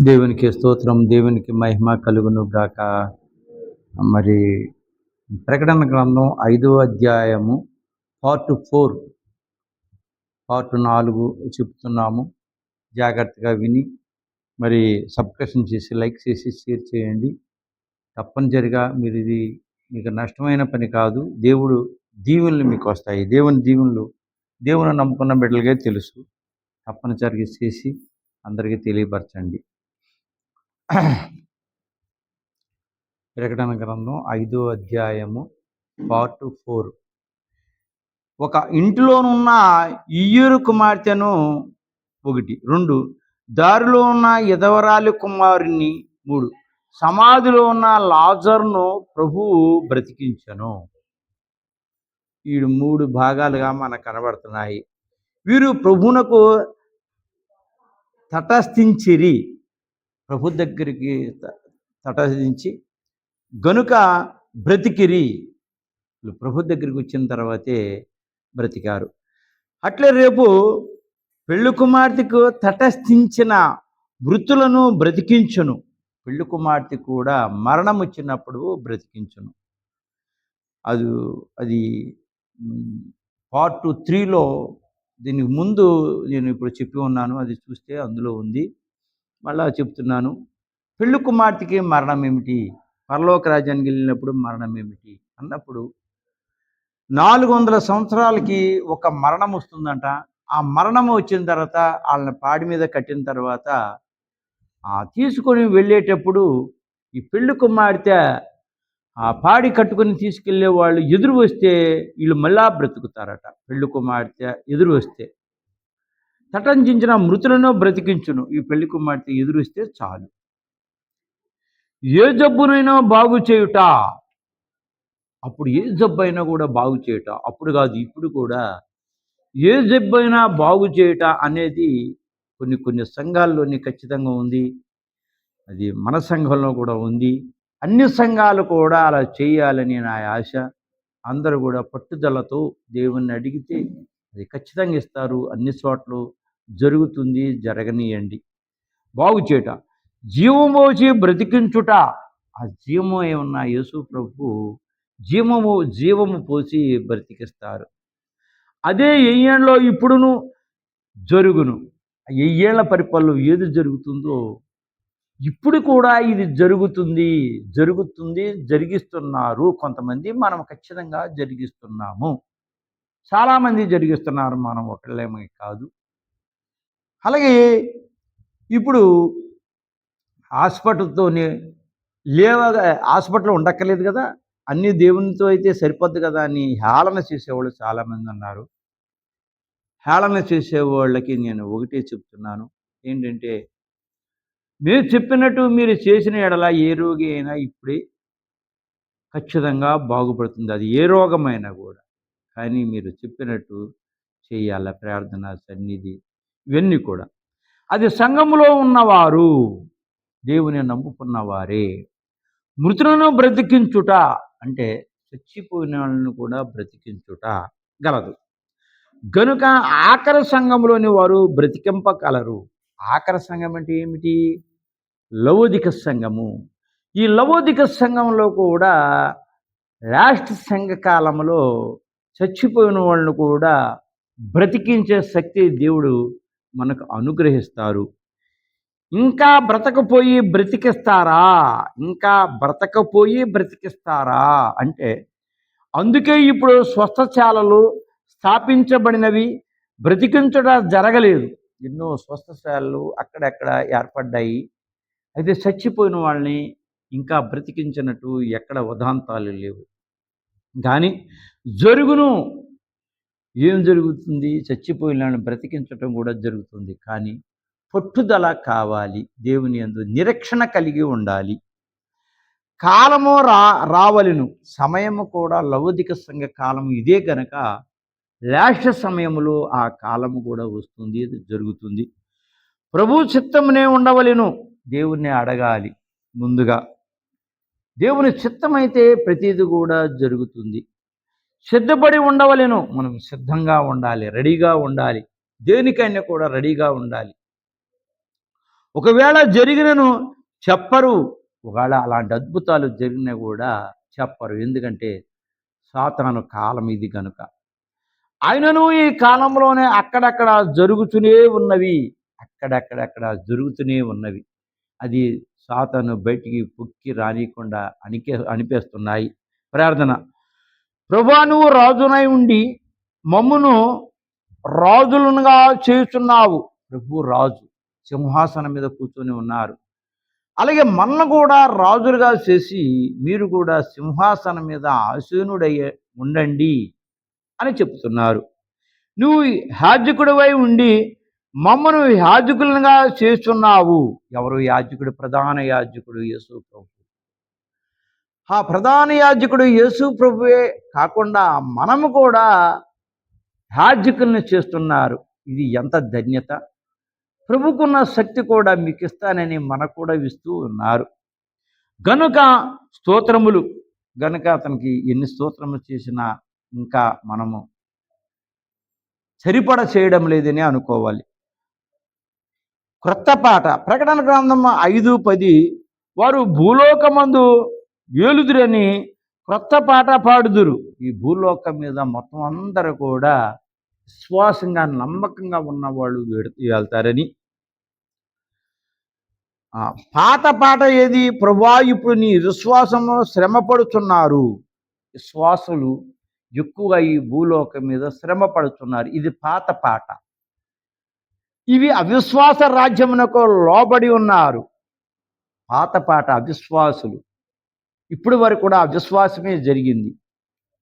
దేవునికి స్తోత్రం, దేవునికి మహిమ కలుగును గాక. మరి ప్రకటన గ్రంథం 5వ అధ్యాయము పార్ట్ 4 చెప్తున్నాము. జాగ్రత్తగా విని మరి సబ్స్క్రిప్షన్ చేసి, లైక్ చేసి, షేర్ చేయండి. తప్పనిసరిగా మీరు ఇది మీకు నష్టమైన పని కాదు. దేవుడు దీవెనలు మీకు వస్తాయి. దేవుని నమ్ముకున్న బిడ్డలకే తెలుసు. తప్పనిసరిగా చేసి అందరికీ తెలియపరచండి. ప్రకటన గ్రంథం 5వ అధ్యాయము పార్ట్ 4. ఒక ఇంటిలోనున్న ఇయ్యూరు కుమార్తెను 1, 2 దారిలో ఉన్న యెదవరాలి కుమారుని 3 సమాధిలో ఉన్న లాజరును ప్రభువు బ్రతికించెను. ఈ 3 భాగాలుగా మనకు కనబడుతున్నాయి. వీరు ప్రభువునకు తటస్థించిరి, ప్రభు దగ్గరికి తటస్థించి గనుక బ్రతికిరి. ప్రభు దగ్గరికి వచ్చిన తర్వాతే బ్రతికారు. అట్లే రేపు పెళ్లి కుమార్తెకు తటస్థించిన మృతులను బ్రతికించును. పెళ్లి కుమార్తె కూడా మరణం వచ్చినప్పుడు బ్రతికించును. అది పార్ట్ 3లో దీనికి ముందు నేను ఇప్పుడు చెప్పి ఉన్నాను. అది చూస్తే అందులో ఉంది. మళ్ళా చెప్తున్నాను. పెళ్లి కుమార్తెకి మరణం ఏమిటి, పరలోక రాజ్యానికి వెళ్ళినప్పుడు మరణం ఏమిటి అన్నప్పుడు 400 సంవత్సరాలకి ఒక మరణం వస్తుందంట. ఆ మరణం వచ్చిన తర్వాత వాళ్ళని పాడి మీద కట్టిన తర్వాత తీసుకొని వెళ్ళేటప్పుడు ఈ పెళ్లి కుమార్తె ఆ పాడి కట్టుకొని తీసుకెళ్లే వాళ్ళు ఎదురు వస్తే వీళ్ళు మళ్ళా బ్రతుకుతారట. పెళ్లి కుమార్తె ఎదురు వస్తే తటంచిన మృతులను బ్రతికించును. ఈ పెళ్లి కుమార్తె ఎదురు వస్తే చాలు. ఏ జబ్బునైనా బాగు చేయుట, అప్పుడు ఏ జబ్బు అయినా కూడా బాగు చేయుట, అప్పుడు కాదు ఇప్పుడు కూడా ఏ జబ్బు అయినా బాగు చేయుట అనేది కొన్ని సంఘాల్లోని ఖచ్చితంగా ఉంది. అది మన సంఘంలో కూడా ఉంది. అన్ని సంఘాలు కూడా అలా చేయాలని నా ఆశ. అందరూ కూడా పట్టుదలతో దేవుణ్ణి అడిగితే అది ఖచ్చితంగా ఇస్తారు. అన్ని చోట్ల జరుగుతుంది. జరగనీయండి. బాగు చేయుట, జీవము పోసి బ్రతికించుట. ఆ జీవము ఏమన్నా యేసు ప్రభు జీవము పోసి బ్రతికిస్తారు. అదే 1000 ఏళ్ళలో ఇప్పుడును జరుగును. 1000 ఏళ్ల పరిపాలనలో ఏది జరుగుతుందో ఇప్పుడు కూడా ఇది జరుగుతుంది, జరిగిస్తున్నారు. కొంతమంది, మనం ఖచ్చితంగా జరిగిస్తున్నాము. చాలామంది జరిగిస్తున్నారు, మనం ఒకళ్ళేమే కాదు. అలాగే ఇప్పుడు హాస్పిటల్తోనే హాస్పిటల్ ఉండక్కర్లేదు కదా, అన్ని దేవునితో అయితే సరిపోద్ది కదా అని హేళన చేసేవాళ్ళు చాలామంది ఉన్నారు. హేళన చేసేవాళ్ళకి నేను ఒకటే చెప్తున్నాను. ఏంటంటే, మీరు చెప్పినట్టు మీరు చేసిన ఎడల ఏ రోగి అయినా ఇప్పుడే ఖచ్చితంగా బాగుపడుతుంది. అది ఏ రోగమైనా కూడా. కానీ మీరు చెప్పినట్టు చేయాల ప్రార్థన, సన్నిధి, ఇవన్నీ కూడా. అది సంఘములో ఉన్నవారు, దేవుని నమ్ముకున్నవారే. మృతులను బ్రతికించుట అంటే చచ్చిపోయిన వాళ్ళను కూడా బ్రతికించుట గలదు. గనుక ఆఖరి సంఘంలోని వారు బ్రతికింపగలరు. ఆఖరి సంఘం అంటే ఏమిటి? లవోదిక సంఘము. ఈ లవోదిక సంఘంలో కూడా లాస్ట్ సంఘకాలంలో చచ్చిపోయిన వాళ్ళను కూడా బ్రతికించే శక్తి దేవుడు మనకు అనుగ్రహిస్తారు. ఇంకా బ్రతకపోయి బ్రతికిస్తారా అంటే, అందుకే ఇప్పుడు స్వస్థశాలలు స్థాపించబడినవి. బ్రతికించట జరగలేదు. ఎన్నో స్వస్థశాలలు అక్కడెక్కడ ఏర్పడ్డాయి. అయితే చచ్చిపోయిన వాళ్ళని ఇంకా బ్రతికించినట్టు ఎక్కడ ఉదాంతాలు లేవు. కానీ జరుగును. ఏం జరుగుతుంది? చచ్చిపోయిన వాళ్ళని బ్రతికించటం కూడా జరుగుతుంది. కానీ పట్టుదల కావాలి. దేవుని యందు నిరీక్షణ కలిగి ఉండాలి. కాలము రావలెను. సమయము కూడా లవోదిక సంఘ కాలం ఇదే గనక లాస్ట్ సమయంలో ఆ కాలము కూడా వస్తుంది, అది జరుగుతుంది. ప్రభు చిత్తమునే ఉండవలెను. దేవుణ్ణి అడగాలి ముందుగా. దేవుని చిత్తమైతే ప్రతిదీ కూడా జరుగుతుంది. సిద్ధపడి ఉండవలెను. మనం సిద్ధంగా ఉండాలి, రెడీగా ఉండాలి. దేనికైనా కూడా రెడీగా ఉండాలి. ఒకవేళ జరిగినను చెప్పరు. ఒకవేళ అలాంటి అద్భుతాలు జరిగినా కూడా చెప్పరు. ఎందుకంటే సాతాను కాలం ఇది కనుక. ఆయనను ఈ కాలంలోనే అక్కడక్కడ జరుగుతూనే ఉన్నవి. అక్కడక్కడక్కడ జరుగుతూనే ఉన్నవి. అది సాతాను బయటికి పొక్కి రానీయకుండా అనిపేస్తున్నాయి. ప్రార్థన. ప్రభువా, నువ్వు రాజునై ఉండి మమ్మును రాజులనుగా చేయుచున్నావు. ప్రభు రాజు సింహాసనం మీద కూర్చొని ఉన్నారు. అలాగే మనల్ని కూడా రాజులుగా చేసి మీరు కూడా సింహాసనం మీద ఆసీనుడయ్యే ఉండండి అని చెప్తున్నారు. నువ్వు యాజకుడివై ఉండి మమ్మను యాజకులుగా చేస్తున్నావు. ఎవరు యాజకుడు? ప్రధాన యాజకుడు యేసు ప్రభు. ఆ ప్రధాన యాజకుడు యేసు ప్రభువే కాకుండా మనము కూడా యాజకుల్ని చేస్తున్నారు. ఇది ఎంత ధన్యత! ప్రభుకున్న శక్తి కూడా మీకు ఇస్తానని మనకు కూడా ఇస్తూ ఉన్నారు గనుక స్తోత్రములు. గనుక అతనికి ఎన్ని స్తోత్రములు చేసినా ఇంకా మనము సరిపడ చేయడం లేదని అనుకోవాలి. క్రొత్త పాట. ప్రకటన గ్రంథం 5:10 వారు భూలోకమందు ఏలుదురని క్రొత్త పాట పాడుదురు. ఈ భూలోకం మీద మొత్తం అందరూ కూడా విశ్వాసంగా నమ్మకంగా ఉన్నవాళ్ళు వెళ్తారని. పాత పాట ఏది? ప్రభువా, ఇప్పుడు నీ విశ్వాసము శ్రమపడుతున్నారు. విశ్వాసులు ఎక్కువగా ఈ భూలోకం మీద శ్రమ పడుతున్నారు. ఇది పాత పాట. ఇవి అవిశ్వాస రాజ్యమునకు లోబడి ఉన్నారు. పాత పాట అవిశ్వాసులు. ఇప్పుడు వరకు కూడా అవిశ్వాసమే జరిగింది.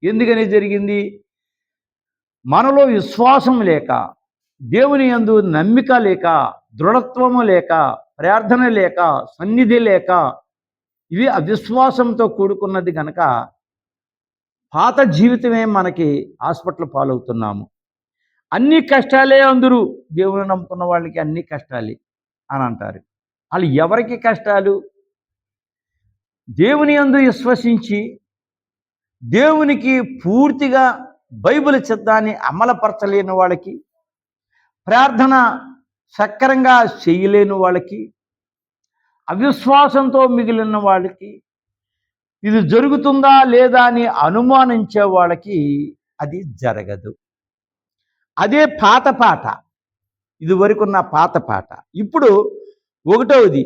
ఎందుకని జరిగింది? మనలో విశ్వాసం లేక, దేవుని యందు నమ్మిక లేక, దృఢత్వము లేక, ప్రార్థన లేక, సన్నిధి లేక, ఇవి అవిశ్వాసంతో కూడుకున్నది కనుక పాత జీవితమే మనకి హాస్పిటల్ పాలవుతున్నాము. అన్ని కష్టాలే అందరూ దేవుని నమ్ముకున్న వాళ్ళకి అన్ని కష్టాలే అని అంటారు. వాళ్ళు ఎవరికి కష్టాలు? దేవుని యందు విశ్వసించి దేవునికి పూర్తిగా బైబిల్ చిత్తాన్ని అమలుపరచలేని వాళ్ళకి, ప్రార్థన సక్రంగా చేయలేని వాళ్ళకి, అవిశ్వాసంతో మిగిలిన వాళ్ళకి, ఇది జరుగుతుందా లేదా అని అనుమానించే వాళ్ళకి అది జరగదు. అదే పాత పాట. ఇది వరకు ఉన్న పాత పాట. ఇప్పుడు 1వది,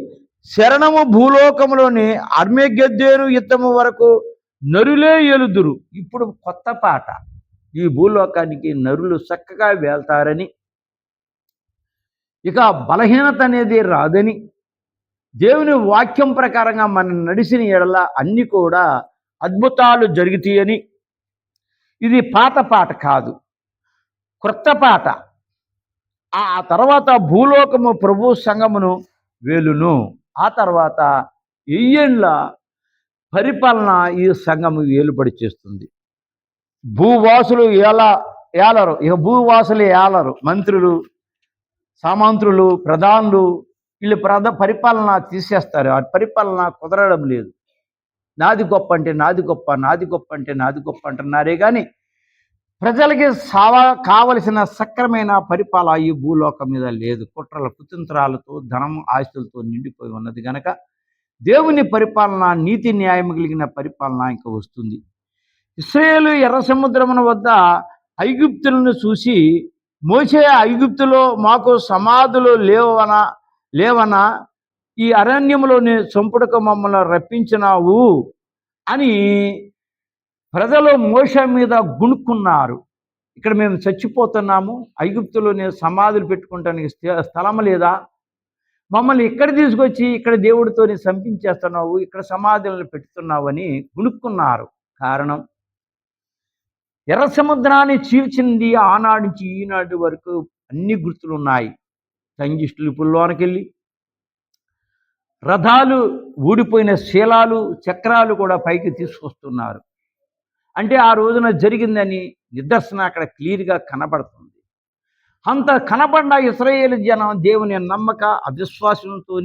శరణము భూలోకములోని అర్మేగెద్దేరు యుద్ధము వరకు నరులే ఏలుదురు. ఇప్పుడు కొత్త పాట. ఈ భూలోకానికి నరులు చక్కగా వెళ్తారని, ఇక బలహీనత అనేది రాదని, దేవుని వాక్యం ప్రకారంగా మనం నడిచిన ఎడల అన్ని కూడా అద్భుతాలు జరుగుతాయని. ఇది పాత పాట కాదు, క్రొత్త పాట. ఆ తర్వాత భూలోకము ప్రభు సంఘమును వేలును. ఆ తర్వాత ఎయ్యేండ్ల పరిపాలన ఈ సంఘము ఏలుబడి చేస్తుంది. భూవాసులు ఏలరు. ఇక భూవాసులు ఏలరు. మంత్రులు, సామంత్రులు, ప్రధానులు వీళ్ళు పరిపాలన తీసేస్తారు. ఆ పరిపాలన కుదరడం లేదు. నాది గొప్ప అంటే నాది గొప్ప, నాది గొప్ప అంటే నాది గొప్ప అంటున్నారే కానీ ప్రజలకి కావలసిన సక్రమైన పరిపాలన ఈ భూలోకం మీద లేదు. కుట్రల కుతంత్రాలతో, ధనం, ఆస్తులతో నిండిపోయి ఉన్నది కనుక దేవుని పరిపాలన, నీతి న్యాయం కలిగిన పరిపాలన ఇంకా వస్తుంది. ఇశ్రాయేలు ఎర్ర సముద్రమున వద్ద ఐగుప్తులను చూసి, మోషే, ఐగుప్తులో మాకు సమాధులు లేవనా ఈ అరణ్యములోని చంపుటకు మమ్మల్ని రప్పించినావు అని ప్రజలు మోషే మీద గుణుక్కున్నారు. ఇక్కడ మేము చచ్చిపోతున్నాము, ఐగుప్తులోనే సమాధులు పెట్టుకుంటానికి స్థలం లేదా? మమ్మల్ని ఇక్కడ తీసుకొచ్చి ఇక్కడ దేవుడితోని సంపించేస్తున్నావు, ఇక్కడ సమాధులను పెట్టుతున్నావు అని గుణుక్కున్నారు. కారణం, ఎర్ర సముద్రాన్ని చీల్చింది ఆనాడు నుంచి ఈనాటి వరకు అన్ని గుర్తులు ఉన్నాయి. సంగిష్టులు పుల్లోనకెళ్ళి రథాలు, ఊడిపోయిన శీలాలు, చక్రాలు కూడా పైకి తీసుకొస్తున్నారు. అంటే ఆ రోజున జరిగిందని నిదర్శన అక్కడ క్లియర్గా కనబడుతుంది. అంత కనబడ్డ ఇశ్రాయేలు జనం దేవుని నమ్మక అవిశ్వాసంతో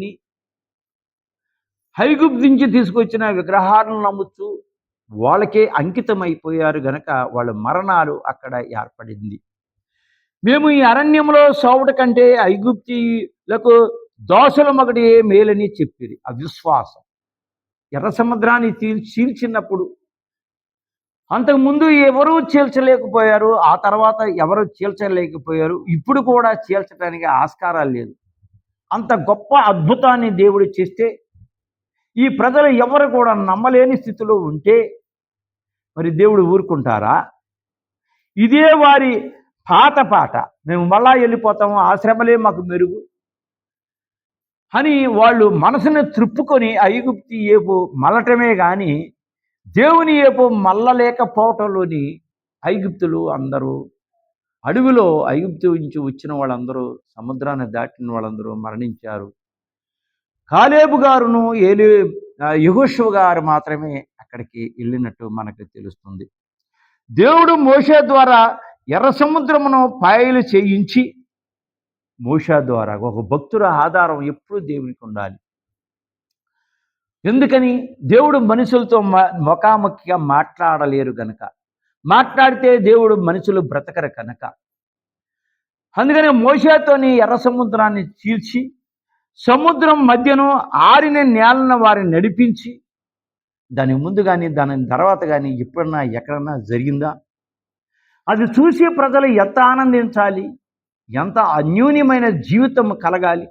ఐగుప్తు నుంచి తీసుకొచ్చిన విగ్రహాలను నమ్ముతూ వాళ్ళకే అంకితమైపోయారు గనక వాళ్ళ మరణాలు అక్కడ ఏర్పడింది. మేము ఈ అరణ్యంలో సావుట కంటే ఐగుప్తీయులకు దోషల మగడి మేలని చెప్పిరి. అవిశ్వాసం. ఎర్ర సముద్రాన్ని చీల్చినప్పుడు అంతకుముందు ఎవరూ చీల్చలేకపోయారు. ఆ తర్వాత ఎవరు చీల్చలేకపోయారు. ఇప్పుడు కూడా చీల్చడానికి ఆస్కారాలు లేదు. అంత గొప్ప అద్భుతాన్ని దేవుడు చేస్తే ఈ ప్రజలు ఎవరు కూడా నమ్మలేని స్థితిలో ఉంటే మరి దేవుడు ఊరుకుంటారా? ఇదే వారి పాట. మేము మళ్ళా వెళ్ళిపోతాము, ఆ శ్రమలే మాకు మెరుగు అని వాళ్ళు మనసును త్రిప్పుకొని ఐగుప్తి ఏపు మల్లటమే కానీ దేవుని ఏపు మల్లలేకపోవటంలోని ఐగుప్తులు అందరూ, అడవిలో ఐగుప్తు నుంచి వచ్చిన వాళ్ళందరూ, సముద్రాన్ని దాటిన వాళ్ళందరూ మరణించారు. కాలేబు గారును యెహోషువ గారు మాత్రమే అక్కడికి వెళ్ళినట్టు మనకు తెలుస్తుంది. దేవుడు మోషే ద్వారా ఎర్ర సముద్రమును పాయలు చేయించి, మోషే ద్వారా ఒక భక్తుల ఆధారం ఎప్పుడు దేవునికి ఉండాలి. ఎందుకని? దేవుడు మనుషులతో ముఖాముఖిగా మాట్లాడలేరు గనక. మాట్లాడితే దేవుడు మనుషులు బ్రతకరు కనుక. అందుకని మోషేతోని ఎర్ర సముద్రాన్ని చీల్చి సముద్రం మధ్యను ఆరిన నేలను వారిని నడిపించి, దాని ముందు కానీ దాని తర్వాత కానీ ఎప్పుడన్నా ఎక్కడన్నా జరిగిందా? అది చూసి ప్రజలు ఎంత ఆనందించాలి, ఎంత అన్యూన్యమైన జీవితం కలగాలి.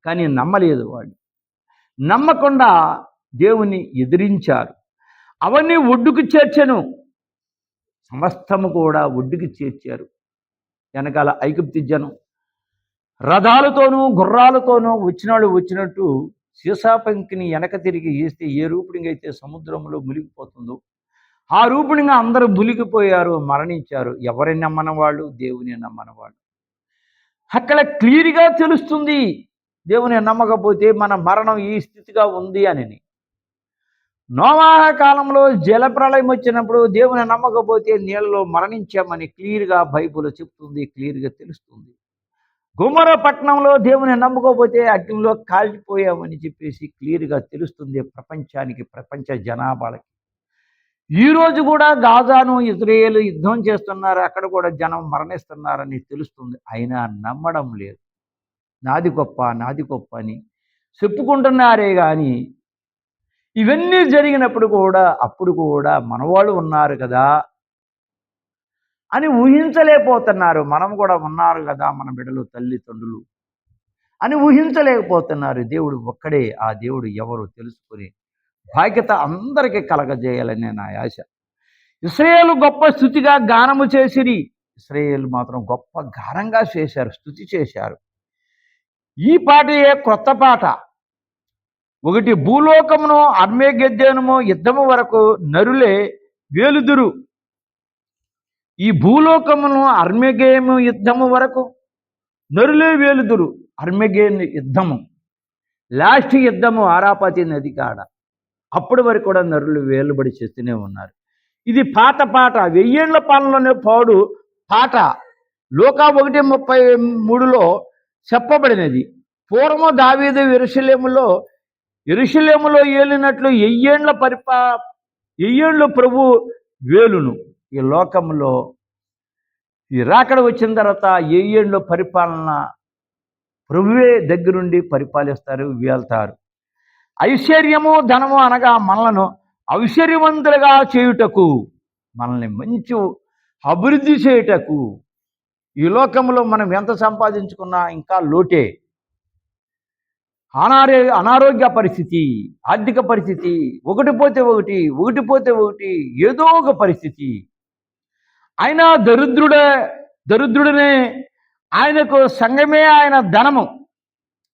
కానీ నమ్మలేదు వాళ్ళు. నమ్మకుండా దేవుని ఎదిరించారు. అవన్నీ ఒడ్డుకు చేర్చెను. సమస్తము కూడా ఒడ్డుకు చేర్చారు. వెనకాల ఐగుప్తు జనం రథాలతోనూ గుర్రాలతోనూ వచ్చినాడు వచ్చినట్టు సీసాపంకిని వెనక తిరిగి వేస్తే ఏ రూపునిగా అయితే సముద్రంలో మునిగిపోతుందో ఆ రూపునిగా అందరూ మునిగిపోయారు, మరణించారు. ఎవరిని నమ్మని వాళ్ళు, దేవుని నమ్మని వాళ్ళు. అక్కడ క్లియర్గా తెలుస్తుంది దేవుని నమ్మకపోతే మన మరణం ఈ స్థితిగా ఉంది అని. నోవాహ కాలంలో జలప్రళయం వచ్చినప్పుడు దేవుని నమ్మకపోతే నీళ్ళలో మరణించామని క్లియర్గా బైబిల్ చెప్తుంది, క్లియర్గా తెలుస్తుంది. గుమర పట్టణంలో దేవుని నమ్మకపోతే అగ్నిలో కాల్చిపోయామని చెప్పేసి క్లియర్గా తెలుస్తుంది ప్రపంచానికి, ప్రపంచ జనాభాలకి. ఈరోజు కూడా గాజాను ఇజ్రాయేల్ యుద్ధం చేస్తున్నారు, అక్కడ కూడా జనం మరణిస్తున్నారని తెలుస్తుంది. అయినా నమ్మడం లేదు. నాది గొప్ప అని చెప్పుకుంటున్నారే కానీ ఇవన్నీ జరిగినప్పుడు కూడా అప్పుడు కూడా మనవాళ్ళు ఉన్నారు కదా అని ఊహించలేకపోతున్నారు. మనం కూడా ఉన్నారు కదా, మన బిడ్డలు, తల్లిదండ్రులు అని ఊహించలేకపోతున్నారు. దేవుడు ఒక్కడే. ఆ దేవుడు ఎవరు తెలుసుకుని బాధ్యత అందరికీ కలగజేయాలని నా ఆశ. ఇశ్రాయేలు గొప్ప స్తుతిగా గానము చేసిరి. ఇశ్రాయేలు మాత్రం గొప్ప గానంగా చేశారు, స్తుతి చేశారు. ఈ పాటయే క్రొత్త పాట. ఒకటి భూలోకమును అర్మేగెద్దెనుము యుద్ధము వరకు నరులే వేలుదురు. ఈ భూలోకమును అర్మేగేము యుద్ధము వరకు నరులే వేలుదురు. అర్మేగేన్ యుద్ధము, లాస్ట్ యుద్ధము ఆరాపతి నది కాడ. అప్పటి వరకు కూడా నరులు వేలుబడి చేస్తూనే ఉన్నారు. ఇది పాత పాట, 1000 ఏళ్ల పాలనలోనే పాడు పాట. లూకా 1:33లో చెప్పబడినది. పూర్వము దావీదు యెరూషలేములో ఏలినట్లు 1000 ఏళ్ళు ప్రభు వేలును. ఈ లోకంలో ఈ రాకడ వచ్చిన తర్వాత 1000 ఏళ్ళు పరిపాలన ప్రభువే దగ్గరుండి పరిపాలిస్తారు, వెళ్తారు. ఐశ్వర్యము ధనము అనగా మనలను ఐశ్వర్యవంతులుగా చేయుటకు, మనల్ని మంచి అభివృద్ధి చేయుటకు. ఈ లోకంలో మనం ఎంత సంపాదించుకున్నా ఇంకా లోటే. అనారోగ్య పరిస్థితి, ఆర్థిక పరిస్థితి, ఒకటి పోతే ఒకటి ఏదో ఒక పరిస్థితి. అయినా దరిద్రుడనే ఆయనకు సంఘమే ఆయన ధనము.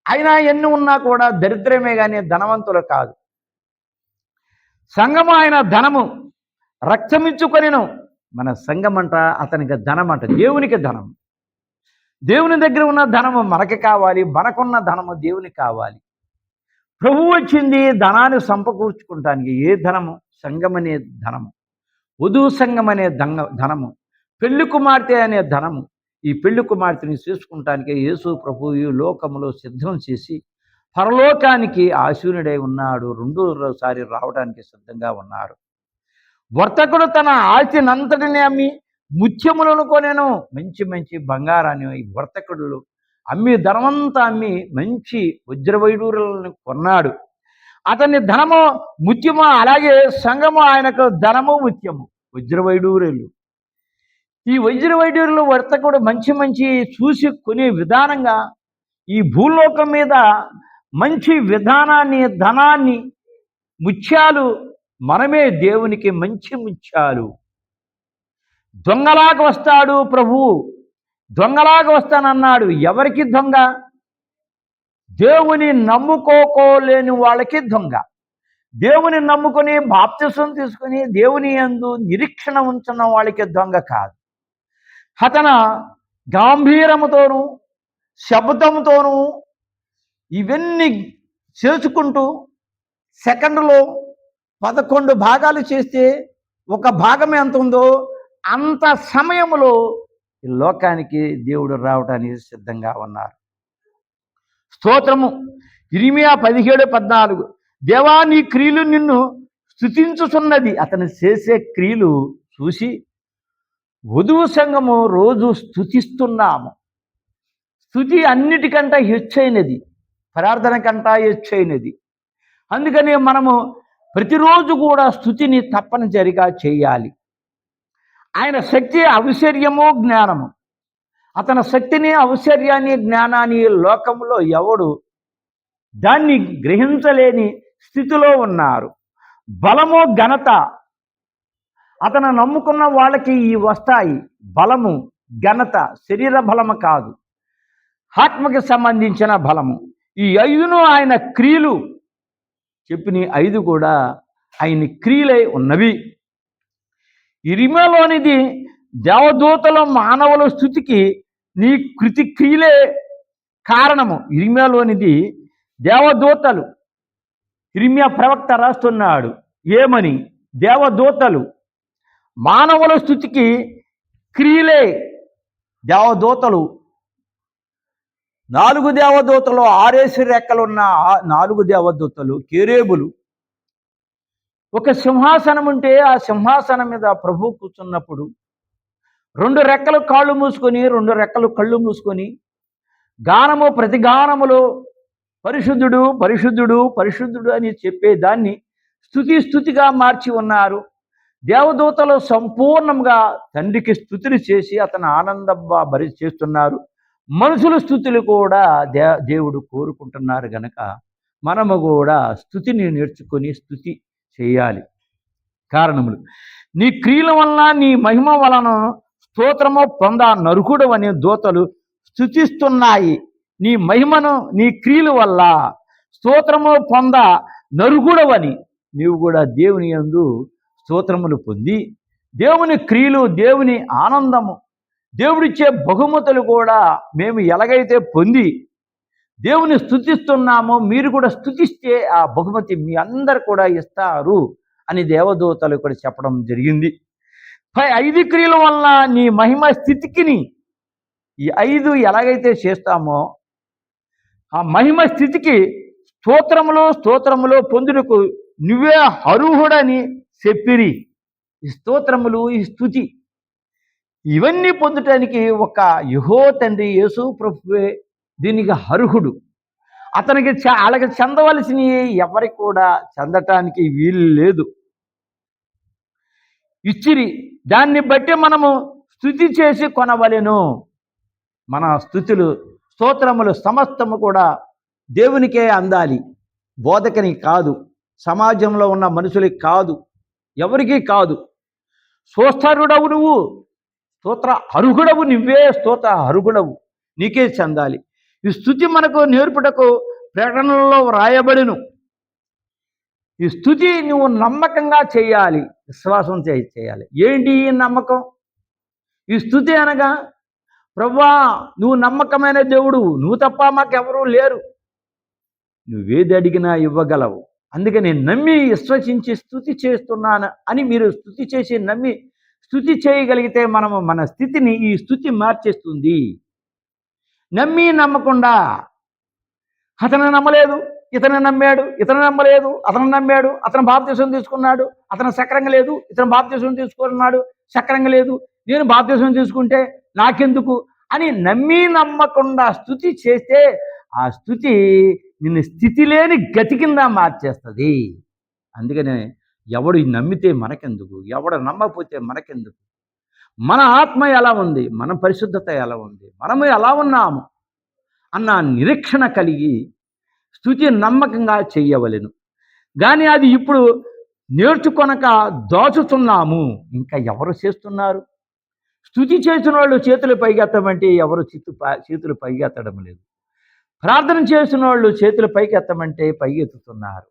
అయినా ఎన్ని ఉన్నా కూడా దరిద్రమే కానీ ధనవంతులు కాదు. సంఘము ఆయన ధనము, రక్తమిచ్చుకొనిను. మన సంఘమంట అతనికి ధనమంట, దేవునికి ధనం. దేవుని దగ్గర ఉన్న ధనము మనకి కావాలి, మనకున్న ధనము దేవునికి కావాలి. ప్రభు వచ్చింది ధనాన్ని సంపకూర్చుకుంటానికి. ఏ ధనము? సంఘం అనే ధనము, వధువు సంఘం అనే ధనము, పెళ్లి కుమార్తె అనే ధనము. ఈ పెళ్లి కుమార్తెని చేసుకుంటానికి యేసు ప్రభు ఈ లోకములో సిద్ధం చేసి పరలోకానికి ఆశీనుడై ఉన్నాడు. రెండోసారి రావడానికి సిద్ధంగా ఉన్నారు. వర్తకుడు తన ఆస్తినంతటిని అమ్మి ముత్యములను కొనెను. మంచి మంచి బంగారాన్ని ఈ వర్తకుడు అమ్మి ధనమంతా అమ్మి మంచి వజ్రవైడూరులను కొన్నాడు. అతని ధనము ముత్యము, అలాగే సంఘము ఆయనకు ధనము ముత్యము, వజ్రవైడూరులు. ఈ వజ్రవైడూరులు వర్తకుడు మంచి మంచి చూసి కొనే విధానంగా ఈ భూలోకం మీద మంచి విధానాన్ని, ధనాన్ని, ముత్యాలు మనమే దేవునికి మంచి ముత్యాలు. దొంగలాగా వస్తాడు ప్రభువు, దొంగలాగా వస్తానన్నాడు. ఎవరికి దొంగ? దేవుని నమ్ముకోలేని వాళ్ళకి దొంగ. దేవుని నమ్ముకొని బాప్తిసం తీసుకుని దేవుని యందు నిరీక్షణ ఉంచున్న వాళ్ళకి దొంగ కాదు. అతను గాంభీరముతోనూ శబ్దంతోనూ ఇవన్నీ చేసుకుంటూ సెకండ్లో 11 భాగాలు చేస్తే ఒక భాగం ఎంత ఉందో అంత సమయంలో ఈ లోకానికి దేవుడు రావడానికి సిద్ధంగా ఉన్నారు. స్తోత్రము. ఇర్మియా 17:14, దేవా నీ క్రియలు నిన్ను స్తుతించుచున్నది. అతను చేసే క్రియలు చూసి వధువు సంఘము రోజు స్తుతిస్తున్నాము. స్తుతి అన్నిటికంటే హెచ్చైనది, ప్రార్థన కంటే హెచ్చైనది. అందుకని మనము ప్రతిరోజు కూడా స్తుతిని తప్పనిసరిగా చేయాలి. ఆయన శక్తి ఔశ్వర్యము జ్ఞానము. అతని శక్తిని, ఔశ్వర్యాన్ని, జ్ఞానాన్ని లోకంలో ఎవడు దాన్ని గ్రహించలేని స్థితిలో ఉన్నారు. బలము, ఘనత అతను నమ్ముకున్న వాళ్ళకి ఈ వస్తాయి. బలము, ఘనత శరీర బలము కాదు, ఆత్మకి సంబంధించిన బలము. ఈ 5ను ఆయన క్రియలు చెప్పిన 5 కూడా ఆయన క్రియలై ఉన్నవి. ఇరిమలోనిది దేవదూతలు మానవుల స్థుతికి నీ కృతి క్రియలే కారణము. ఇరిమలోనిది దేవదూతలు. ఇర్మియా ప్రవక్త రాస్తున్నాడు ఏమని? దేవదూతలు మానవుల స్థుతికి క్రియలే. దేవదూతలు 4 దేవదూతలు, 6 రెక్కలున్న 4 దేవదూతలు, కేరేబులు. ఒక సింహాసనం ఉంటే ఆ సింహాసనం మీద ప్రభు కూర్చున్నప్పుడు 2 రెక్కలు కాళ్ళు మూసుకొని, 2 రెక్కలు కళ్ళు మూసుకొని గానము ప్రతి గానములో పరిశుద్ధుడు పరిశుద్ధుడు పరిశుద్ధుడు అని చెప్పేదాన్ని స్తుతిగా మార్చి ఉన్నారు. దేవదూతలు సంపూర్ణంగా తండ్రికి స్తుతులు చేసి అతను ఆనందంగా భరి చేస్తున్నారు. మనుషుల స్తుతులు కూడా దేవుడు కోరుకుంటున్నారు గనక మనము కూడా స్తుతిని నేర్చుకొని స్తుతి చేయాలి. కారణములు: నీ క్రియల వలన, నీ మహిమ వలన స్తోత్రము పొంద నరుకుడు అనే దూతలు స్తుతిస్తున్నాయి. నీ మహిమను, నీ క్రియల వల్ల స్తోత్రము పొంద నరుగుడవని నీవు కూడా దేవుని యందు స్తోత్రములు పొంది, దేవుని క్రియలు, దేవుని ఆనందము, దేవుడిచ్చే బహుమతులు కూడా మేము ఎలాగైతే పొంది దేవుని స్తుతిస్తున్నామో మీరు కూడా స్తుతిస్తే ఆ బహుమతి మీ అందరు కూడా ఇస్తారు అని దేవదూతలు కూడా చెప్పడం జరిగింది. 5 క్రియల వల్ల నీ మహిమ స్థితికిని ఈ 5 ఎలాగైతే చేస్తామో ఆ మహిమ స్థితికి స్తోత్రములో పొందుటకు నువ్వే అర్హుడని చెప్పిరి. ఈ స్తోత్రములు, ఈ స్తుతి ఇవన్నీ పొందటానికి ఒక యెహోవా తండ్రి యేసు ప్రభువే దీనికి అర్హుడు. అతనికి అలాగే చెందవలసినవి ఎవరికి కూడా చెందటానికి వీలు లేదు. ఇచ్చిరి, దాన్ని బట్టి మనము స్తుతి చేసి కొనవలెను. మన స్తుతులు, స్తోత్రములు సమస్తము కూడా దేవునికే అందాలి, బోధకని కాదు, సమాజంలో ఉన్న మనుషులకి కాదు, ఎవరికీ కాదు. స్తోత్రుడవు నువ్వు, స్తోత్ర అర్హుడవు నువ్వే, స్తోత్ర అర్హుడవు, నీకే చెందాలి. ఈ స్తుతి మనకు నేర్పుటకు ప్రకటనలో వ్రాయబడిను. ఈ స్తుతి నువ్వు నమ్మకంగా చేయాలి, విశ్వాసం చేయాలి. ఏంటి ఈ నమ్మకం? ఈ స్తుతి అనగా, ప్రభువా నువ్వు నమ్మకమైన దేవుడు, నువ్వు తప్ప మాకెవరూ లేరు, నువ్వేది అడిగినా ఇవ్వగలవు, అందుకని నమ్మి విశ్వసించి స్తుతి చేస్తున్నాను అని మీరు స్తుతి చేసి నమ్మి స్తుతి చేయగలిగితే మనము మన స్థితిని ఈ స్తుతి మార్చేస్తుంది. నమ్మి నమ్మకుండా అతను నమ్మలేదు, ఇతను నమ్మాడు, ఇతను నమ్మలేదు, అతను నమ్మాడు, అతను బాప్తిసం తీసుకున్నాడు, అతను సక్రంగా లేదు, ఇతను బాప్తిసం తీసుకున్నాడు, సక్రంగా లేదు, నేను బాప్తిసం తీసుకుంటే నాకెందుకు అని నమ్మి నమ్మకుండా స్తుతి చేస్తే ఆ స్తుతి నిన్ను స్థితి లేని గతి కింద మార్చేస్తుంది. అందుకనే ఎవడు నమ్మితే మనకెందుకు, ఎవడు నమ్మకపోతే మనకెందుకు, మన ఆత్మ ఎలా ఉంది, మన పరిశుద్ధత ఎలా ఉంది, మనము ఎలా ఉన్నాము అన్న నిరీక్షణ కలిగి స్తుతి నమ్మకంగా చెయ్యవలెను. కానీ అది ఇప్పుడు నేర్చుకొనక దాచుతున్నాము. ఇంకా ఎవరు చేస్తున్నారు? స్తుతి చేసిన వాళ్ళు చేతులు పైకెత్తమంటే ఎవరు చేతులు పైకెత్తడం లేదు. ప్రార్థన చేసిన వాళ్ళు చేతులు పైకెత్తమంటే పైకెత్తుతున్నారు.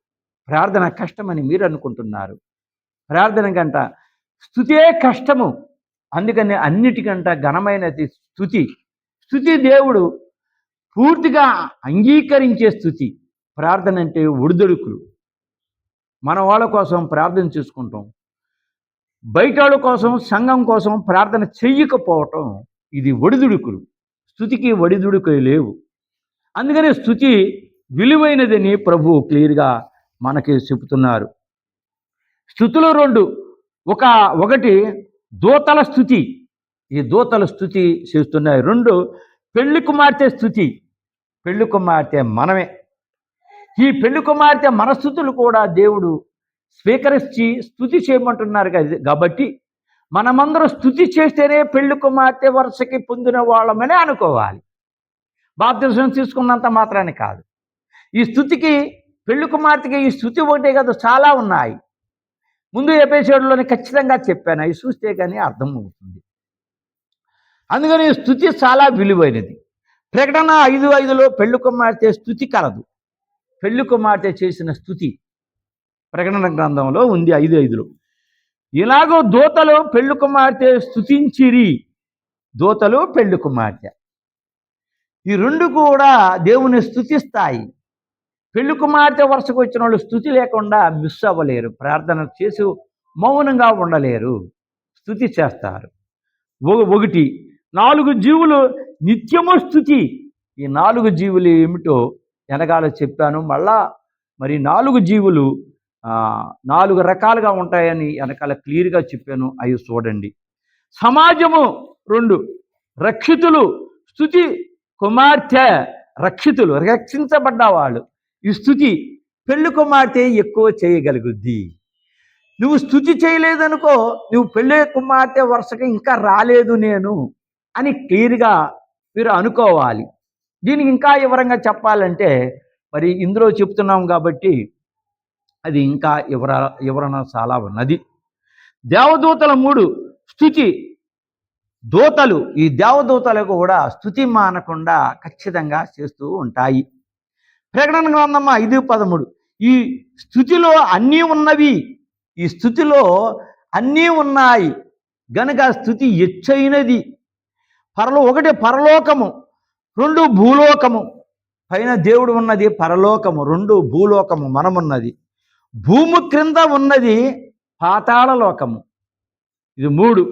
ప్రార్థన కష్టమని మీరు అనుకుంటున్నారు. ప్రార్థన కంట స్తుతే కష్టము. అందుకని అన్నిటికంట ఘనమైనది స్తుతి. స్తుతి దేవుడు పూర్తిగా అంగీకరించే స్థుతి. ప్రార్థన అంటే ఒడిదొడుకులు. మన వాళ్ళ కోసం ప్రార్థన చేసుకుంటాం, బయట వాళ్ళ కోసం, సంఘం కోసం ప్రార్థన చెయ్యకపోవటం ఇది ఒడిదుడుకులు. స్తుతికి ఒడిదుడుకులు లేవు. అందుకని స్తుతి విలువైనదని ప్రభు క్లియర్గా మనకి చెబుతున్నారు. స్తుతులు రెండు, ఒకటి దూతల స్తుతి. ఈ దూతల స్తుతి చేస్తున్నాయి. రెండు పెళ్లి కుమార్తె స్థుతి. పెళ్లి కుమార్తె మనమే. ఈ పెళ్లి కుమార్తె మన స్థుతులు కూడా దేవుడు స్వీకరించి స్థుతి చేయమంటున్నారు కాబట్టి మనమందరం స్థుతి చేస్తేనే పెళ్లి కుమార్తె వరుసకి పొందిన వాళ్ళమని అనుకోవాలి. బాప్తిసం తీసుకున్నంత మాత్రాన్ని కాదు. ఈ స్థుతికి, పెళ్లి కుమార్తెకి ఈ స్థుతి ఒకటే కాదు, చాలా ఉన్నాయి. ముందు ఎపిసోడ్లోనే ఖచ్చితంగా చెప్పాను, అవి చూస్తే కానీ అర్థమవుతుంది. అందుకని స్థుతి చాలా విలువైనది. ప్రకటన 5:5లో పెళ్లి కుమార్తె స్థుతి కలదు. పెళ్లి కుమార్తె చేసిన స్థుతి ప్రకటన గ్రంథంలో ఉంది 5:5లో. ఇలాగో దూతలు పెళ్లి కుమార్తె స్థుతించిరి. దూతలు పెళ్లి కుమార్తె ఈ రెండు కూడా దేవుని స్థుతిస్తాయి. పెళ్లి కుమార్తె వరుసకు వచ్చిన వాళ్ళు స్థుతి లేకుండా మిస్ అవ్వలేరు. ప్రార్థన చేసి మౌనంగా ఉండలేరు, స్థుతి చేస్తారు. ఒకటి 4 జీవులు నిత్యము స్థుతి. ఈ 4 జీవులు ఏమిటో వెనకాల చెప్పాను. మళ్ళా మరి 4 జీవులు 4 రకాలుగా ఉంటాయని వెనకాల క్లియర్గా చెప్పాను, అవి చూడండి. సమాజము 2, రక్షితులు. స్థుతి కుమార్తె రక్షితులు, రక్షించబడ్డవాళ్ళు. ఈ స్థుతి పెళ్లి కుమార్తె ఎక్కువ చేయగలుగుద్ది. నువ్వు స్థుతి చేయలేదనుకో, నువ్వు పెళ్లి కుమార్తె వరుసగా ఇంకా రాలేదు నేను అని క్లియర్గా మీరు అనుకోవాలి. దీనికి ఇంకా వివరంగా చెప్పాలంటే మరి ఇందులో చెప్తున్నాం కాబట్టి అది ఇంకా వివరణ చాలా ఉన్నది. దేవదూతల 3 స్థుతి. దూతలు, ఈ దేవదూతలకు కూడా స్థుతి మానకుండా ఖచ్చితంగా చేస్తూ ఉంటాయి. ప్రకటన గ్రంథం 5:13 ఈ స్థుతిలో అన్నీ ఉన్నవి. ఈ స్థుతిలో అన్నీ ఉన్నాయి గనుక స్థుతి ఎచ్చైనది. ఒకటి పరలోకము, 2 భూలోకము. పైన దేవుడు ఉన్నది పరలోకము, 2 భూలోకము మనమున్నది. భూమి క్రింద ఉన్నది పాతాళ లోకము, ఇది 3.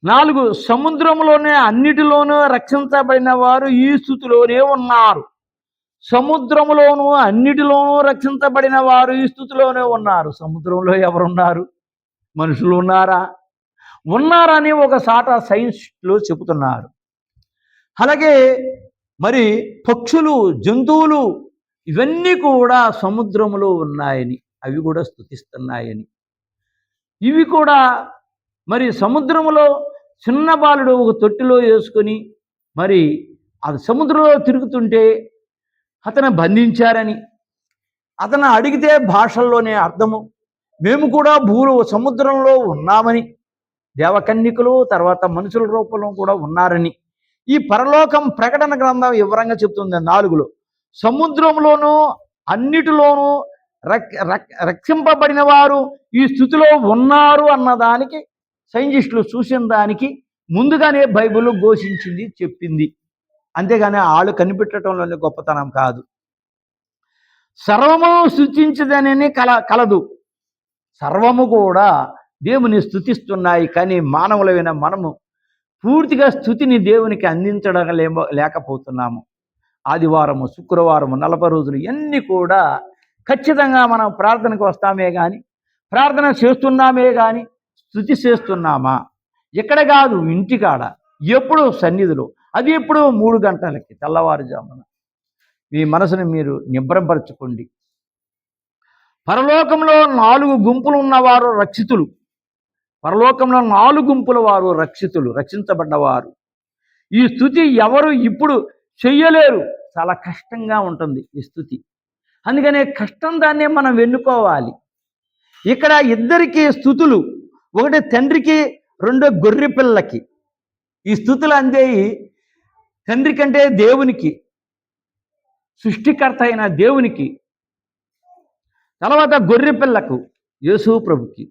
4 సముద్రంలోనే అన్నిటిలోనూ రక్షించబడిన వారు ఈ స్థుతిలోనే ఉన్నారు. సముద్రములోనూ అన్నిటిలోనూ రక్షించబడిన వారు ఈ స్థుతిలోనే ఉన్నారు. సముద్రంలో ఎవరున్నారు? మనుషులు ఉన్నారా? ఉన్నారని ఒక సాట సైన్స్లో చెబుతున్నారు. అలాగే మరి పక్షులు, జంతువులు ఇవన్నీ కూడా సముద్రములో ఉన్నాయని, అవి కూడా స్తుతిస్తున్నాయని. ఇవి కూడా మరి సముద్రములో చిన్న బాలుడు ఒక తొట్టిలో వేసుకొని మరి అది సముద్రంలో తిరుగుతుంటే అతను బంధించారని, అతను అడిగితే భాషల్లోనే అర్థము మేము కూడా సముద్రంలో ఉన్నామని, దేవకన్యకులు తర్వాత మనుషుల రూపంలో కూడా ఉన్నారని ఈ పరలోకం ప్రకటన గ్రంథం వివరంగా చెప్తుంది 4లో. సముద్రంలోనూ అన్నిటిలోనూ రక్షింపబడిన వారు ఈ స్థితిలో ఉన్నారు అన్నదానికి సైంటిస్టులు చూసిన దానికి ముందుగానే బైబిల్ ఘోషించింది, చెప్పింది. అంతేగాని వాళ్ళు కనిపెట్టడంలోనే గొప్పతనం కాదు. సర్వము స్తుతించదనని కలదు. సర్వము కూడా దేవుని స్తుతిస్తున్నాయి. కానీ మానవులైన మనము పూర్తిగా స్థుతిని దేవునికి అందించడం లేకపోతున్నాము. ఆదివారము, శుక్రవారము, 40 రోజులు ఇవన్నీ కూడా ఖచ్చితంగా మనం ప్రార్థనకు వస్తామే కానీ, ప్రార్థన చేస్తున్నామే కానీ స్థుతి చేస్తున్నామా? ఎక్కడ కాదు, ఇంటికాడ ఎప్పుడు సన్నిధిలో అది ఇప్పుడు 3 గంటలకి తెల్లవారుజామున. మీ మనసును మీరు నిబ్రపరచుకోండి. పరలోకంలో 4 గుంపులు ఉన్నవారు రక్షితులు. పరలోకంలో 4 గుంపుల వారు రక్షితులు, రక్షించబడ్డవారు. ఈ స్తుతి ఎవరు ఇప్పుడు చెయ్యలేరు. చాలా కష్టంగా ఉంటుంది ఈ స్తుతి. అందుకనే కష్టం దాన్నే మనం వెన్నుకోవాలి. ఇక్కడ ఇద్దరికి స్తుతులు, ఒకటి తండ్రికి, రెండో గొర్రె పిల్లకి. ఈ స్తుతులు అందేయి తండ్రి కంటే దేవునికి, సృష్టికర్త అయిన దేవునికి, తర్వాత గొర్రె పిల్లకు, యేసు ప్రభుకి.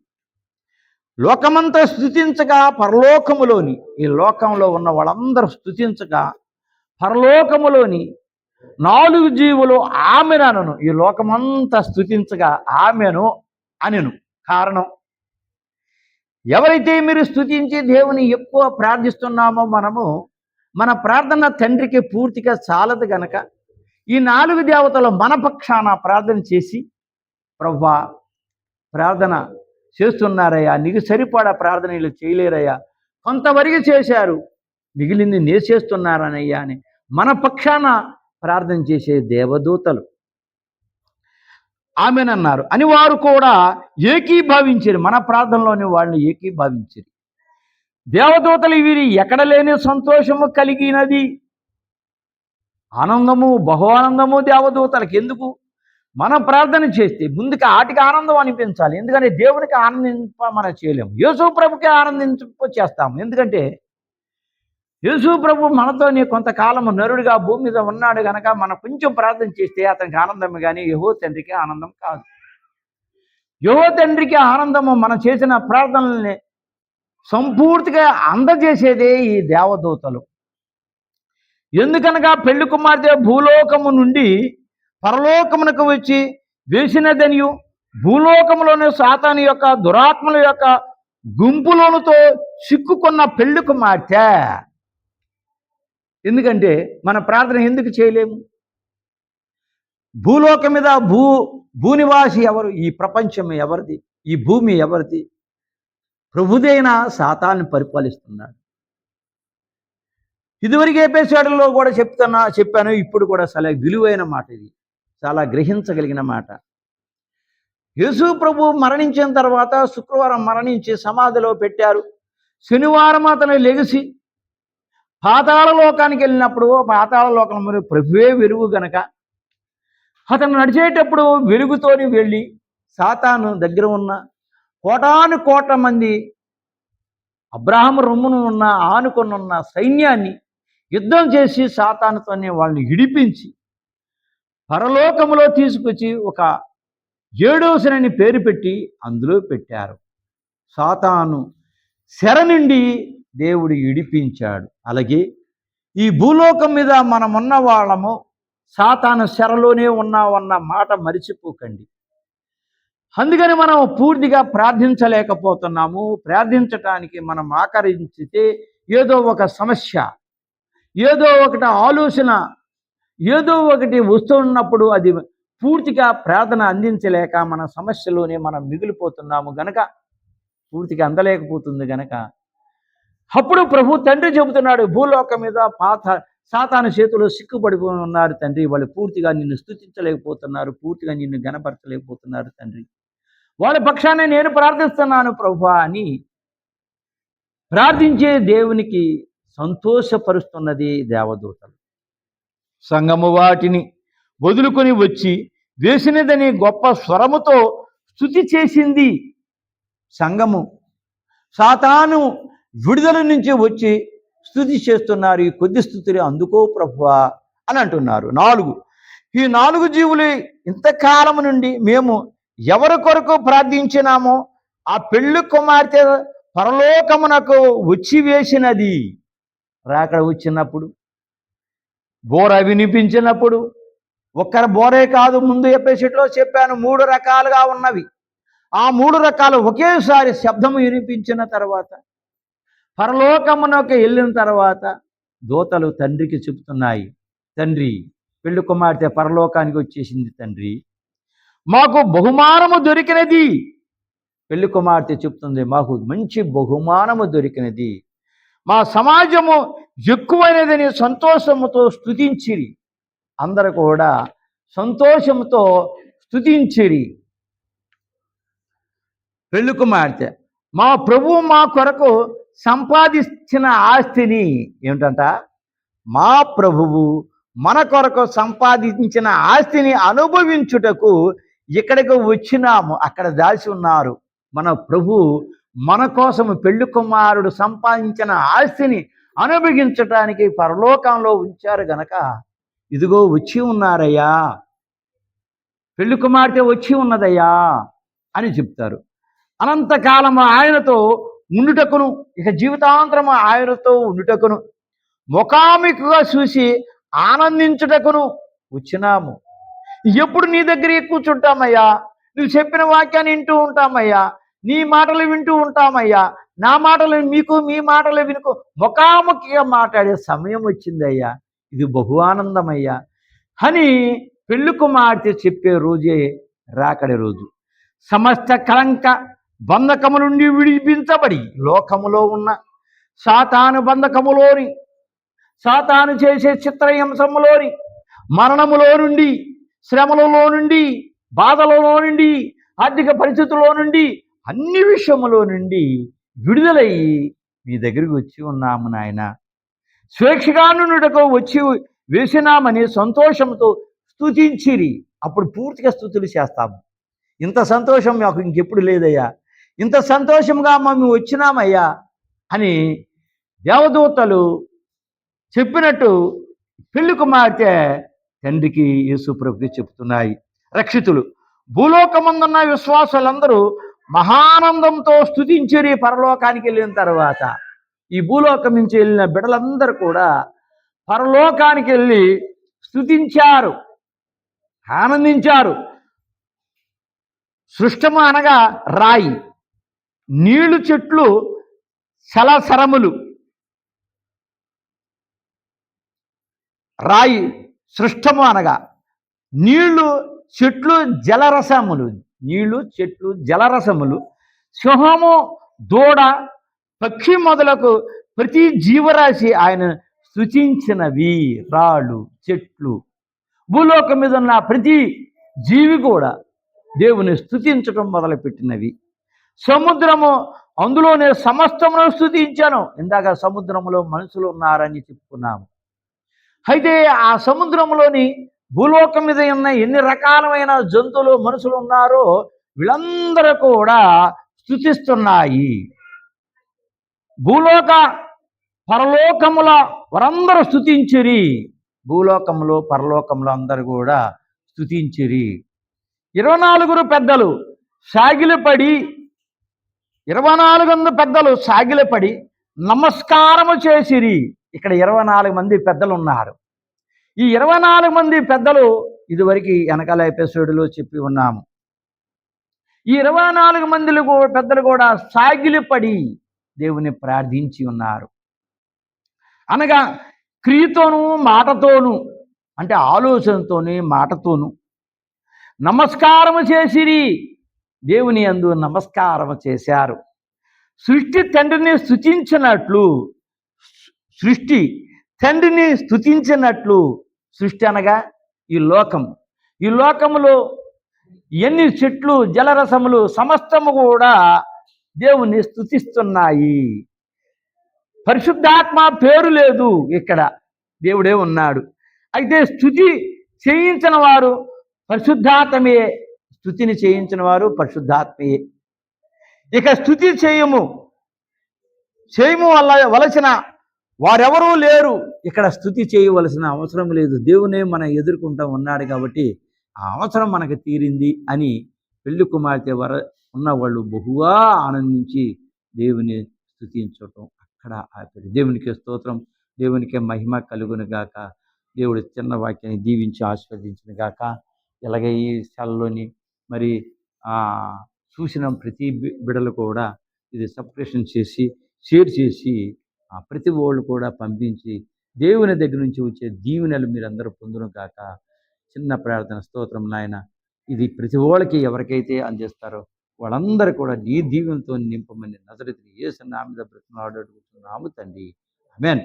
లోకమంతా స్తుతించగా పరలోకములోని, ఈ లోకంలో ఉన్న వాళ్ళందరూ స్తుతించగా పరలోకములోని 4 జీవులు ఆమెనను. ఈ లోకమంతా స్తుతించగా ఆమెను అనెను. కారణం, ఎవరైతే మీరు స్తుతించి దేవుని ఎక్కువ ప్రార్థిస్తున్నామో మనము, మన ప్రార్థన తండ్రికి పూర్తిగా చాలదు గనక ఈ 4 దేవతలు మన పక్షాన ప్రార్థన చేసి, ప్రభువా ప్రార్థన చేస్తున్నారయ్యా, నీకు సరిపడా ప్రార్థన వీళ్ళు చేయలేరయ్యా, కొంతవరకు చేశారు, మిగిలింది నే చేస్తున్నారనయ్యా అని మన పక్షాన ప్రార్థన చేసే దేవదూతలు ఆమెనన్నారు అని వారు కూడా ఏకీభవించారు. మన ప్రార్థనలోని వాళ్ళని ఏకీభవించారు. దేవదూతలు వీరి ఎక్కడ లేని సంతోషము కలిగినది. ఆనందము, బహు ఆనందము దేవదూతలకు. ఎందుకు? మనం ప్రార్థన చేస్తే ముందుగా ఆటికి ఆనందం అనిపించాలి. ఎందుకంటే దేవునికి ఆనందింప మనం చేయలేము, యేసు ప్రభుకి ఆనందింప చేస్తాము. ఎందుకంటే యేసు ప్రభు మనతోనే కొంతకాలము నరుడిగా భూమి మీద ఉన్నాడు కనుక మనం కొంచెం ప్రార్థన చేస్తే అతనికి ఆనందం, కానీ యెహోవా తండ్రికి ఆనందం కాదు. యెహోవా తండ్రికి ఆనందము మనం చేసిన ప్రార్థనల్ని సంపూర్తిగా అందజేసేదే ఈ దేవదూతలు. ఎందుకనగా పెళ్లి కుమార్తె భూలోకము నుండి పరలోకమునకు వచ్చి వేసినదనియు, భూలోకములోని సాతాను యొక్క దురాత్మల యొక్క గుంపులోనుతో చిక్కుకున్న పెళ్లి కుమార్తె. ఎందుకంటే మన ప్రార్థన ఎందుకు చేయలేము? భూలోకం మీద భూనివాసి ఎవరు? ఈ ప్రపంచం ఎవరిది? ఈ భూమి ఎవరిది? ప్రభుదైన సాతాను పరిపాలిస్తున్నాడు. ఇదివరకు ఎపిసోడ్లో కూడా చెప్పాను, ఇప్పుడు కూడా చాలా విలువైన మాట ఇది, చాలా గ్రహించగలిగిన మాట. యేసు ప్రభు మరణించిన తర్వాత శుక్రవారం మరణించి సమాధిలో పెట్టారు. శనివారం అతను లెగిసి పాతాళ లోకానికి వెళ్ళినప్పుడు, పాతాళ లోకం మరి ప్రభువే వెలుగు గనక అతను నడిచేటప్పుడు వెలుగుతోని వెళ్ళి సాతాను దగ్గర ఉన్న కోటాను కోట్ల మంది అబ్రాహాము రొమ్మును ఉన్న ఆనుకొని ఉన్న సైన్యాన్ని యుద్ధం చేసి సాతానుతోనే వాళ్ళని విడిపించి పరలోకములో తీసుకొచ్చి ఒక 7వ శని పేరు పెట్టి అందులో పెట్టారు. సాతాను శర నుండి దేవుడు విడిపించాడు. అలాగే ఈ భూలోకం మీద మనమున్న వాళ్ళము సాతాను శరలోనే ఉన్నామన్న మాట మరిచిపోకండి. అందుకని మనం పూర్తిగా ప్రార్థించలేకపోతున్నాము. ప్రార్థించటానికి మనం ఆకరించితే ఏదో ఒక సమస్య, ఏదో ఒకటి ఆలోచన, ఏదో ఒకటి వస్తున్నప్పుడు అది పూర్తిగా ప్రార్థన అందించలేక మన సమస్యలోనే మనం మిగిలిపోతున్నాము గనక, పూర్తిగా అందలేకపోతుంది గనక అప్పుడు ప్రభు తండ్రి చెబుతున్నాడు, భూలోకం మీద సాతాను చేతిలో సిక్కుపడిపోయి ఉన్నారు తండ్రి, వాళ్ళు పూర్తిగా నిన్ను స్తుతించలేకపోతున్నారు, పూర్తిగా నిన్ను గణపరచలేకపోతున్నారు తండ్రి, వాళ్ళ పక్షానే నేను ప్రార్థిస్తున్నాను ప్రభువా అని ప్రార్థించే దేవునికి సంతోషపరుస్తున్నది దేవదూతలు. సంఘము వాటిని వదులుకొని వచ్చి వేసినదని గొప్ప స్వరముతో స్తుతి చేసింది. సంఘము సాతాను విడుదల నుంచి వచ్చి స్తుతి చేస్తున్నారు. ఈ కొద్ది స్తుతిని అందుకో ప్రభువా అని అంటున్నారు. 4 ఈ 4 జీవులు ఇంతకాలం నుండి మేము ఎవరి కొరకు ప్రార్థించినామో ఆ పెళ్లి కుమార్తె పరలోకమునకు వచ్చి వేసినది. రాకడ వచ్చినప్పుడు, బోర వినిపించినప్పుడు, ఒక్కరి బోరే కాదు, ముందు ఎపిసోడ్లో చెప్పాను 3 రకాలుగా ఉన్నవి. ఆ 3 రకాలు ఒకేసారి శబ్దము వినిపించిన తర్వాత, పరలోకమునకు వెళ్ళిన తర్వాత దూతలు తండ్రికి చెబుతున్నాయి, తండ్రి పెళ్లి కుమార్తె పరలోకానికి వచ్చేసింది తండ్రి, మాకు బహుమానము దొరికినది. పెళ్లి కుమార్తె చెప్తుంది, మాకు మంచి బహుమానము దొరికినది, మా సమాజము ఎక్కువైనదని సంతోషముతో స్తుతించిరి. అందరూ కూడా సంతోషంతో స్తుతించిరి. పెళ్లి కుమార్తె, మా ప్రభువు మా కొరకు సంపాదించిన ఆస్తిని ఏమిటంట, మా ప్రభువు మన కొరకు సంపాదించిన ఆస్తిని అనుభవించుటకు ఇక్కడికి వచ్చినాము. అక్కడ దాచి ఉన్నారు. మన ప్రభు మన కోసము పెళ్లి కుమారుడు సంపాదించిన ఆస్తిని అనుభవించటానికి పరలోకంలో ఉంచారు గనక ఇదిగో వచ్చి ఉన్నారయ్యా, పెళ్లి కుమార్తె వచ్చి ఉన్నదయ్యా అని చెప్తారు. అనంతకాలము ఆయనతో ఉండుటకును, ఇక జీవితాంతరము ఆయనతో ఉండుటకును, ముఖాముఖిగా చూసి ఆనందించుటకును వచ్చినాము. ఎప్పుడు నీ దగ్గర కూర్చుంటామయ్యా, నువ్వు చెప్పిన వాక్యాన్ని వింటూ ఉంటామయ్యా, నీ మాటలు వింటూ ఉంటామయ్యా, నా మాటలు మీకు, మీ మాటలు వినుకో, ముఖాముఖిగా మాట్లాడే సమయం వచ్చిందయ్యా, ఇది బహు ఆనందమయ్యా అని పెళ్లి కుమార్తె చెప్పే రోజే రాకడి రోజు. సమస్త కళంక బంధకము నుండి విడిపించబడి లోకములో ఉన్న సాతాను బంధకములోని, సాతాను చేసే చిత్రహింసములోని, మరణములో నుండి, శ్రమలలో నుండి, బాధలలో నుండి, ఆర్థిక పరిస్థితుల్లో నుండి, అన్ని విషయములో నుండి విడుదలయ్యి మీ దగ్గరికి వచ్చి ఉన్నాము నాయన, స్వేచ్ఛగా నుండుటకు వచ్చి వేసినామని సంతోషంతో స్తుతించిరి. అప్పుడు పూర్తిగా స్తుతులు చేస్తాము. ఇంత సంతోషం మాకు ఇంకెప్పుడు లేదయ్యా, ఇంత సంతోషంగా మేము వచ్చినామయ్యా అని దేవదూతలు చెప్పినట్టు పెళ్లి కుమార్తె తండ్రికి యేసు ప్రభుకి చెప్తున్నాయి. రక్షితులు భూలోకమందున్న విశ్వాసులందరూ మహానందంతో స్తుతించిరి. పరలోకానికి వెళ్ళిన తర్వాత ఈ భూలోకం నుంచి వెళ్ళిన బిడ్డలందరూ కూడా పరలోకానికి వెళ్ళి స్తుతించారు, ఆనందించారు. సృష్టము అనగా రాయి, నీళ్లు, చెట్లు, సలసరములు. రాయి సృష్టము అనగా నీళ్లు, చెట్లు, జలరసములు. నీళ్లు, చెట్లు, జలరసములు. సింహము, దూడ, పక్షి మొదలకు ప్రతి జీవరాశి ఆయన స్తుతించినవి. రాళ్ళు, చెట్లు, భూలోకం మీద ఉన్న ప్రతి జీవి కూడా దేవుని స్తుతించడం మొదలుపెట్టినవి. సముద్రము, అందులోనే సమస్తమును స్తుతించాను. ఇందాక సముద్రములో మనుషులు ఉన్నారని చెప్పుకున్నాము. అయితే ఆ సముద్రంలోని భూలోకం మీద ఉన్న ఎన్ని రకాలమైన జంతువులు, మనుషులు ఉన్నారో వీళ్ళందరూ కూడా స్తుతిస్తున్నాయి. భూలోక పరలోకముల వారందరూ స్తుతించిరి. భూలోకంలో పరలోకంలో అందరూ కూడా స్తుతించిరి. 24 పెద్దలు సాగిలపడి, 24 పెద్దలు సాగిలపడి నమస్కారము చేసిరి. ఇక్కడ 24 మంది పెద్దలు ఉన్నారు. ఈ 24 మంది పెద్దలు ఇదివరకు వెనకాల ఎపిసోడ్లో చెప్పి ఉన్నాము. ఈ 24 మంది పెద్దలు కూడా సాగిలపడి దేవుని ప్రార్థించి ఉన్నారు. అనగా క్రియతోనూ మాటతోనూ, అంటే ఆలోచనతోని మాటతోనూ నమస్కారము చేసిరి. దేవుని యందు నమస్కారము చేశారు. సృష్టి తండ్రిని స్తుతించినట్లు, సృష్టి తండ్రిని స్తుతించినట్లు, సృష్టి అనగా ఈ లోకం, ఈ లోకములో ఎన్ని చెట్లు, జలరసములు సమస్తము కూడా దేవుని స్తుతిస్తున్నాయి. పరిశుద్ధాత్మ పేరు లేదు, ఇక్కడ దేవుడే ఉన్నాడు. అయితే స్తుతి చేయించిన వారు పరిశుద్ధాత్మే, స్తుతిని చేయించిన వారు పరిశుద్ధాత్మయే. ఇక స్తుతి చేయము వలసిన వారెవరూ లేరు. ఇక్కడ స్తుతి చేయవలసిన అవసరం లేదు. దేవునే మనం ఎదుర్కొంటూ ఉన్నాడు కాబట్టి ఆ అవసరం మనకు తీరింది అని పెళ్లి కుమార్తె ఉన్నవాళ్ళు బహుగా ఆనందించి దేవుని స్తుతించటం అక్కడ ఆపేది. దేవునికి స్తోత్రం, దేవునికి మహిమ కలుగును గాక. దేవుడి చిన్న వాక్యాన్ని దీవించి ఆశీర్వదించిన గాక. ఇలాగే ఈ స్థలంలోని మరి చూసిన ప్రతి బిడ్డలు కూడా ఇది సబ్స్క్రిప్షన్ చేసి, షేర్ చేసి, ప్రతి వాళ్ళు కూడా పంపించి దేవుని దగ్గర నుంచి వచ్చే దీవెనలు మీరందరూ పొందును గాక. చిన్న ప్రార్థన. స్తోత్రం నాయన, ఇది ప్రతి వాళ్ళకి ఎవరికైతే అందిస్తారో వాళ్ళందరూ కూడా నీ దీవెనతో నింపమని నజరేతుని యేసు నామమున బ్రతిమలాడి అడుగుతున్నాము తండ్రి. ఆమేన్.